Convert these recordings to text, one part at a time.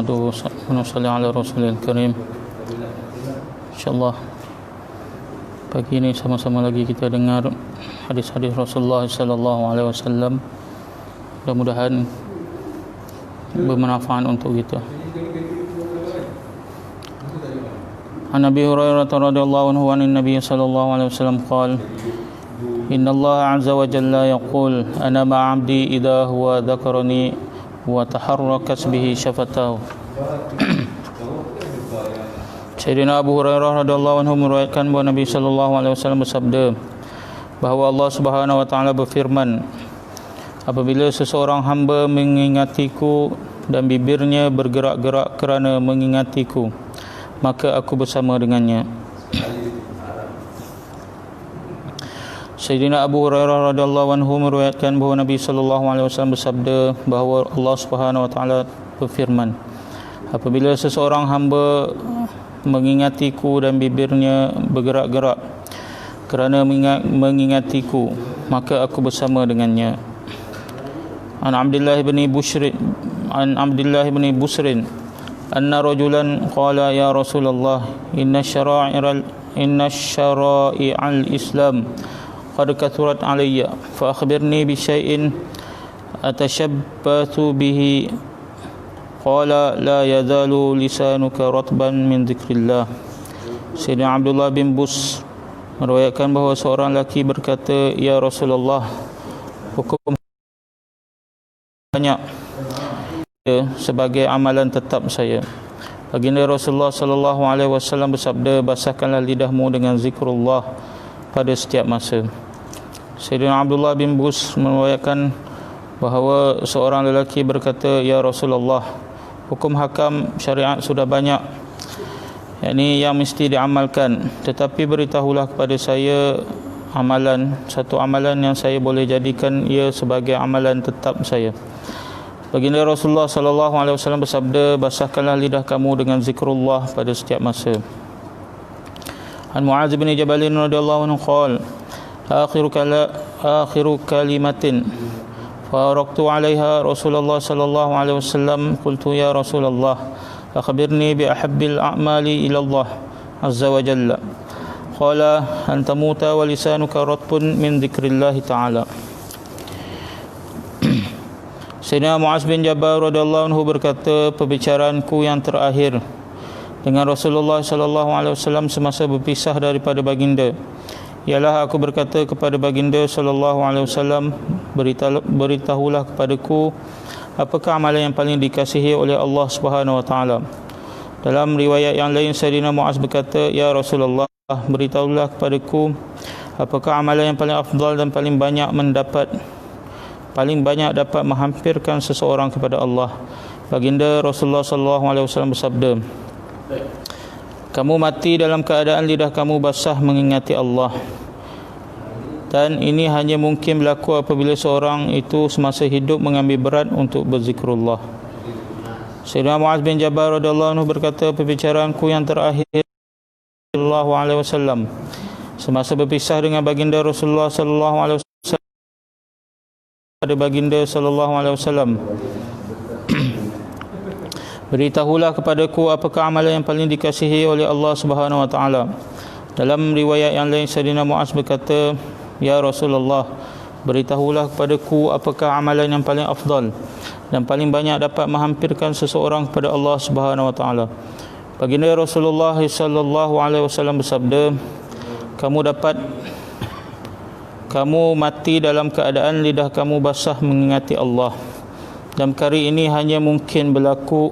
nahmaduhu wa nusalli ala rasulil karim. InsyaAllah pagi ini sama-sama lagi kita dengar hadis-hadis Rasulullah sallallahu alaihi wasallam. Mudah-mudahan bermanfaat untuk kita. An Abi Hurairah radhiyallahu anhu an Nabi sallallahu alaihi wasallam qala Inna Allah azza wa jalla yaqul ana ma'a 'abdi idha huwa dhakarani wa taharrakat bihi syafatahu. Sayyidina Abu Hurairah radhiyallahu anhu meriwayatkan bahawa Nabi sallallahu alaihi wasallam bersabda bahawa Allah Subhanahu wa taala berfirman, apabila seseorang hamba mengingatiku dan bibirnya bergerak-gerak kerana mengingatiku, maka aku bersama dengannya. Sayyidina Abu Hurairah radhiyallahu anhu meriwayatkan bahawa Nabi sallallahu alaihi wasallam bersabda bahawa Allah Subhanahu wa taala berfirman, apabila seseorang hamba mengingatiku dan bibirnya bergerak-gerak kerana mengingatiku, maka aku bersama dengannya. An Abdullah bin Busrin anna rajulan qala ya Rasulullah inna syara'i'al Islam qad kathurat alayya fa akhbirni bi syai'in atashabbathu bihi qala la yazalu lisanuka ratban min dzikrillah. Sayyidina Abdullah bin Bus meriwayatkan bahawa seorang lelaki berkata, ya Rasulullah, hukum banyak sebagai amalan tetap saya. Baginda Rasulullah sallallahu alaihi wasallam bersabda, basahkanlah lidahmu dengan zikrullah pada setiap masa. Sayyidina Abdullah bin Bus meriwayatkan bahawa seorang lelaki berkata, ya Rasulullah, hukum hakam syariat sudah banyak, yakni yang mesti diamalkan, tetapi beritahulah kepada saya satu amalan yang saya boleh jadikan ia sebagai amalan tetap saya. Baginda Rasulullah sallallahu alaihi wasallam bersabda, basahkanlah lidah kamu dengan zikrullah pada setiap masa. An Mu'adz bin Jabal radhiyallahu anhu qala akhiru kalimatin faraqtu 'alaiha Rasulullah sallallahu alaihi wasallam qultu ya Rasulullah akhbirni bi ahabbil a'mali ila Allah azza wa jalla qala an tamuta wa lisanuka ratbun min dzikrillah ta'ala. Sayyidina Mu'adz bin Jabal radhiyallahu anhu berkata, pembicaraanku yang terakhir dengan Rasulullah sallallahu alaihi wasallam semasa berpisah daripada baginda ialah aku berkata kepada baginda sallallahu alaihi wasallam, beritahulah kepadaku apakah amalan yang paling dikasihi oleh Allah Subhanahu wa taala. Dalam riwayat yang lain Sayyidina Mu'adz berkata, ya Rasulullah, beritahulah kepadaku apakah amalan yang paling afdal dan paling banyak dapat menghampirkan seseorang kepada Allah. Baginda Rasulullah sallallahu alaihi wasallam bersabda, kamu mati dalam keadaan lidah kamu basah mengingati Allah, dan ini hanya mungkin berlaku apabila seorang itu semasa hidup mengambil berat untuk berzikrullah. Sayyidina Mu'adz bin Jabal radhiyallahu anhu berkata, pembicaraanku yang terakhir sallallahu alaihi wasallam semasa berpisah dengan baginda Rasulullah sallallahu alaihi wasallam pada baginda sallallahu alaihi wasallam, beritahulah kepadaku apakah amalan yang paling dikasihi oleh Allah Subhanahu wa taala. Dalam riwayat yang lain Sayyidina Mu'adz berkata, ya Rasulullah, beritahulah kepadaku apakah amalan yang paling afdal dan paling banyak dapat menghampirkan seseorang kepada Allah Subhanahu wa taala. Baginda Rasulullah sallallahu alaihi wasallam bersabda, kamu mati dalam keadaan lidah kamu basah mengingati Allah, dan perkara ini hanya mungkin berlaku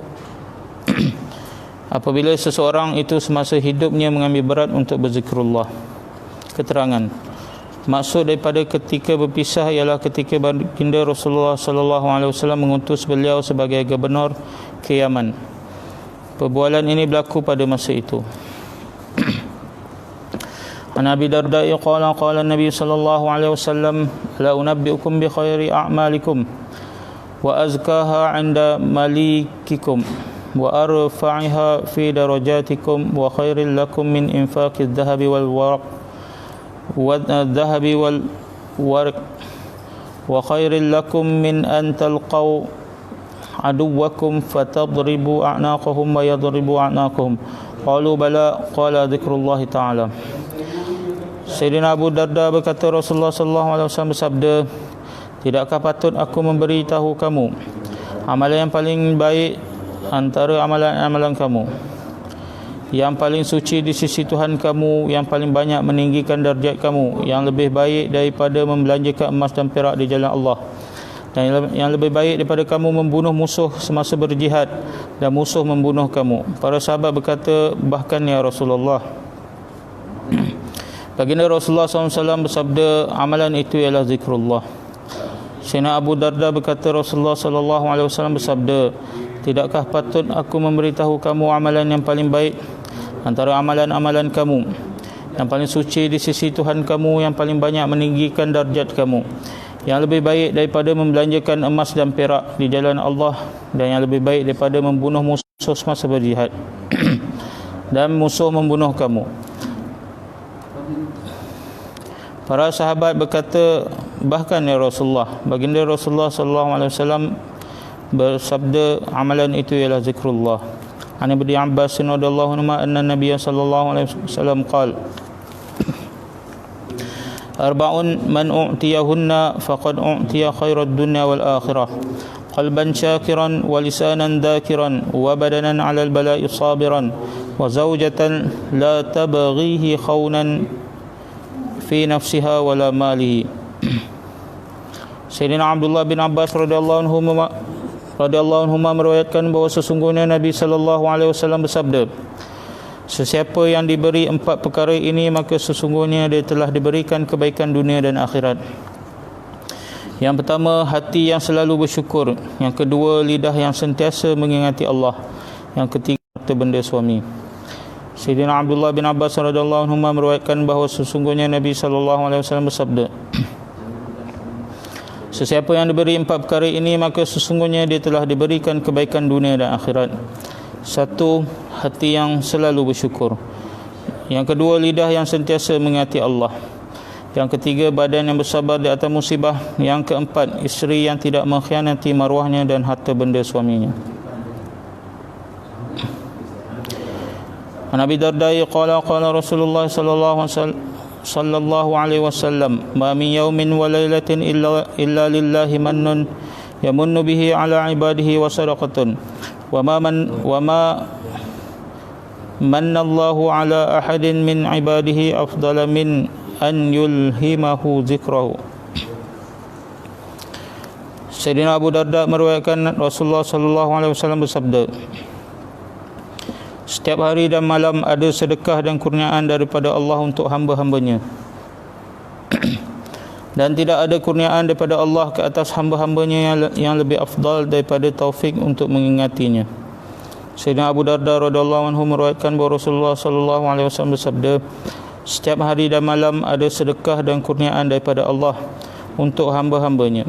apabila seseorang itu semasa hidupnya mengambil berat untuk berzikrullah. Keterangan maksud daripada ketika berpisah ialah ketika baginda Rasulullah sallallahu alaihi wasallam mengutus beliau sebagai gubernur ke Yaman. Perbualan ini berlaku pada masa itu. An Abi Darda qala Nabi sallallahu alaihi wasallam, la unabbiukum bi khairi a'malikum wa azkaha 'inda malikikum wa arfa'iha fi darajatikum wa khairil lakum min infaqid dhahabi wal waraq والذهب والورق وخير لكم من أن تلقوا aduwwakum fatadribu a'naqahum wa yadribu a'naqahum. Qalu bala, qala dzikrullahi ta'ala. Sayyidina Abu Darda berkata, Rasulullah sallallahu alaihi wasallam bersabda, tidakkah patut aku memberitahu kamu amalan yang paling baik antara amalan-amalan kamu, yang paling suci di sisi Tuhan kamu, yang paling banyak meninggikan darjat kamu, yang lebih baik daripada membelanjakan emas dan perak di jalan Allah, dan yang lebih baik daripada kamu membunuh musuh semasa berjihad dan musuh membunuh kamu. Para sahabat berkata, bahkan ya Rasulullah. Baginda Rasulullah SAW bersabda, amalan itu ialah zikrullah. Sayyidina Abu Darda berkata, Rasulullah SAW bersabda, tidakkah patut aku memberitahu kamu amalan yang paling baik antara amalan-amalan kamu, yang paling suci di sisi Tuhan kamu, yang paling banyak meninggikan darjat kamu, yang lebih baik daripada membelanjakan emas dan perak di jalan Allah, dan yang lebih baik daripada membunuh musuh semasa berjihad dan musuh membunuh kamu. Para sahabat berkata, bahkan ya Rasulullah. Baginda Rasulullah SAW bersabda, amalan itu ialah zikrullah. An Ibnu Abbas radhiyallahu anhu anna Nabiy sallallahu alaihi wasallam qala, arba'un man u'tiyahunna faqad u'tiya khairad dunya wal akhirah, qalban syakiran wa lisanan dhakiran wa badanan 'alal bala'i sabiran wa zawjatan la tabghihi khawnan fi nafsiha wala malihi. Sayyidina Abdullah bin Abbas radhiyallahu anhu meriwayatkan bahawa sesungguhnya Nabi sallallahu alaihi wasallam bersabda, sesiapa yang diberi 4 perkara ini, maka sesungguhnya dia telah diberikan kebaikan dunia dan akhirat. Yang pertama, hati yang selalu bersyukur. Yang kedua, lidah yang sentiasa mengingati Allah. Yang ketiga, harta benda suami. Sayyidina Abdullah bin Abbas radhiyallahu anhu meriwayatkan bahawa sesungguhnya Nabi sallallahu alaihi wasallam bersabda, sesiapa yang diberi 4 perkara ini, maka sesungguhnya dia telah diberikan kebaikan dunia dan akhirat. 1. Hati yang selalu bersyukur. Yang kedua, lidah yang sentiasa mengingati Allah. Yang ketiga, badan yang bersabar di atas musibah. Yang keempat, isteri yang tidak mengkhianati maruahnya dan harta benda suaminya. An Abi Darda qala Rasulullah sallallahu alaihi wasallam, ma min yawmin wa lailatin illa lillahi mannun yamunnu bihi ala ibadihi wa sadaqatun wa ma manna Allahu ala ahadin min ibadihi afdala min an yulhimahu zikrahu. Sayyidina Abu Darda meriwayatkan Rasulullah sallallahu alaihi wasallam bersabda, setiap hari dan malam ada sedekah dan kurniaan daripada Allah untuk hamba-hambanya, dan tidak ada kurniaan daripada Allah ke atas hamba-hambanya yang lebih afdal daripada taufik untuk mengingatinya. Sayyidina Abu Darda radhiyallahu anhu meriwayatkan bahawa Rasulullah sallallahu alaihi wasallam bersabda, setiap hari dan malam ada sedekah dan kurniaan daripada Allah untuk hamba-hambanya,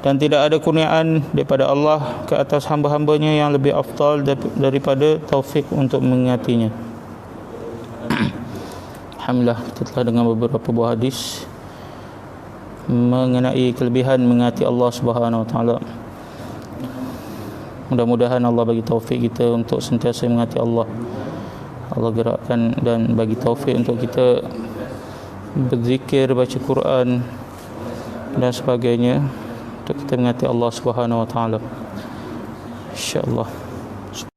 dan tidak ada kurniaan daripada Allah ke atas hamba-hambanya yang lebih afdal daripada taufik untuk mengingatinya. Alhamdulillah, kita telah dengar beberapa buah hadis mengenai kelebihan mengingati Allah Subhanahu Wa Taala. Mudah-mudahan Allah bagi taufik kita untuk sentiasa mengingati Allah. Allah gerakkan dan bagi taufik untuk kita berzikir, baca Quran dan sebagainya, untuk kita mengingati Allah Subhanahu Wa Taala, insya-Allah.